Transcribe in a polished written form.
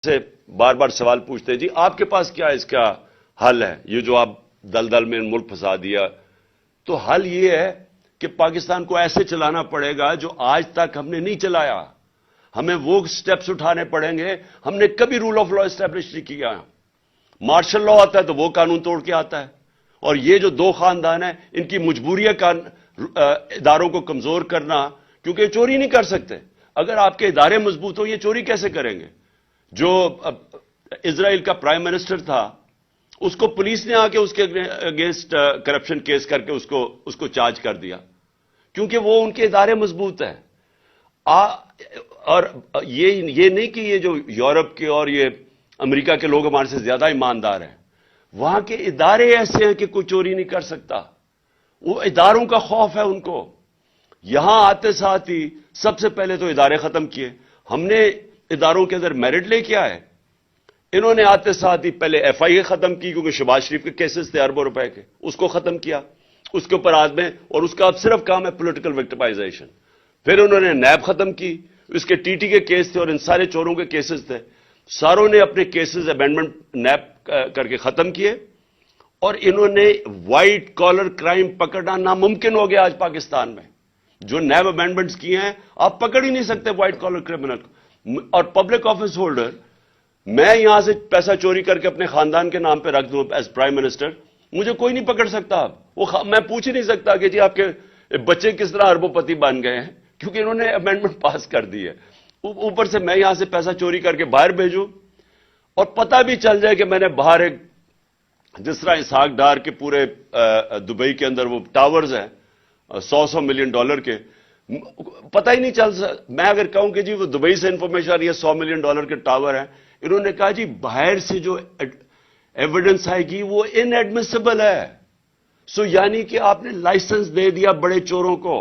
سے بار بار سوال پوچھتے ہیں جی آپ کے پاس کیا اس کا حل ہے، یہ جو آپ دلدل میں ملک پھنسا دیا؟ تو حل یہ ہے کہ پاکستان کو ایسے چلانا پڑے گا جو آج تک ہم نے نہیں چلایا. ہمیں وہ سٹیپس اٹھانے پڑیں گے. ہم نے کبھی رول آف لا اسٹیبلش نہیں کیا. مارشل لا آتا ہے تو وہ قانون توڑ کے آتا ہے. اور یہ جو دو خاندان ہیں ان کی مجبوری ہے اداروں کو کمزور کرنا، کیونکہ یہ چوری نہیں کر سکتے. اگر آپ کے ادارے مضبوط ہوں یہ چوری کیسے کریں گے؟ جو اسرائیل کا پرائم منسٹر تھا اس کو پولیس نے آ کے اس کے اگینسٹ کرپشن کیس کر کے اس کو چارج کر دیا، کیونکہ وہ ان کے ادارے مضبوط ہیں. اور یہ نہیں کہ یہ جو یورپ کے اور یہ امریکہ کے لوگ ہمارے سے زیادہ ایماندار ہیں، وہاں کے ادارے ایسے ہیں کہ کوئی چوری نہیں کر سکتا. وہ اداروں کا خوف ہے ان کو. یہاں آتے ساتھ ہی سب سے پہلے تو ادارے ختم کیے. ہم نے اداروں کے اندر میرٹ لے کے آئے. انہوں نے آتے ساتھ ہی پہلے ایف آئی اے ختم کی، کیونکہ شہباز شریف کے کیسز تھے اربوں روپے کے، اس کو ختم کیا. اس کے اوپر آدمی اور اس کا اب صرف کام ہے پولیٹیکل وکٹمائزیشن. پھر انہوں نے نیب ختم کی، اس کے ٹی ٹی کے کیس تھے اور ان سارے چوروں کے کیسز تھے. ساروں نے اپنے کیسز امینڈمنٹ نیب کر کے ختم کیے. اور انہوں نے وائٹ کالر کرائم پکڑنا ناممکن ہو گیا آج پاکستان میں. جو نیب امینڈمنٹس کیے ہیں آپ پکڑ ہی نہیں سکتے وائٹ کالر کرمنل. اور پبلک آفس ہولڈر، میں یہاں سے پیسہ چوری کر کے اپنے خاندان کے نام پہ رکھ دوں ایز پرائم منسٹر، مجھے کوئی نہیں پکڑ سکتا. اب میں پوچھ ہی نہیں سکتا کہ جی آپ کے بچے کس طرح اربوں پتی بن گئے ہیں، کیونکہ انہوں نے امینڈمنٹ پاس کر دی ہے. اوپر سے میں یہاں سے پیسہ چوری کر کے باہر بھیجوں اور پتہ بھی چل جائے کہ میں نے باہر ایک، جس طرح اسحاق ڈار کے پورے دبئی کے اندر وہ ٹاورز ہیں $100 ملین کے، پتہ ہی نہیں چل سکتا. میں اگر کہوں کہ جی وہ دبئی سے انفارمیشن آ رہی ہے $100 ملین کے ٹاور ہیں، انہوں نے کہا جی باہر سے جو ایویڈنس آئے گی وہ ان ایڈمیسیبل ہے. یعنی کہ آپ نے لائسنس دے دیا بڑے چوروں کو.